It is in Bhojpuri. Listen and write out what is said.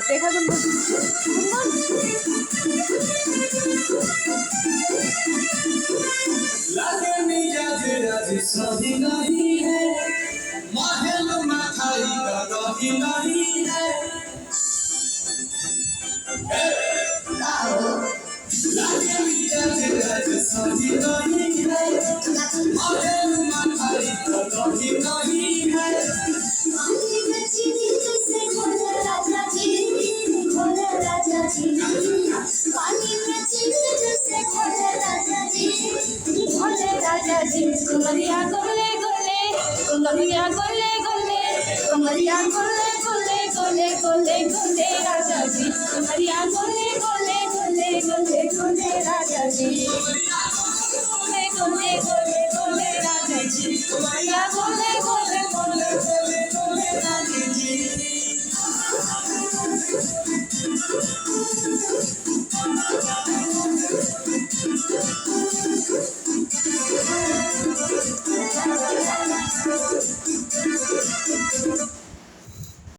देखा लगे मिजाज आज सही नहीं है, महल मथाई का दही नहीं है। लगे मिजाज आज सही नहीं है, महल मथाई का दही नहीं है। पानी में चीनी जैसे घोले राजा जी, घोले राजा जी। पानी में चीनी जैसे घोले राजा जी, घोले राजा जी। कमरिया गोले गोले, कमरिया गोले गोले, कमरिया गोले गोले गोले गोले गोले राजा जी। कमरिया गोले गोले गोले गोले गोले राजा जी। गोले गोले गोले गोले राजा जी। कमरिया गोले गोले गोले गोले गोले राजा जी।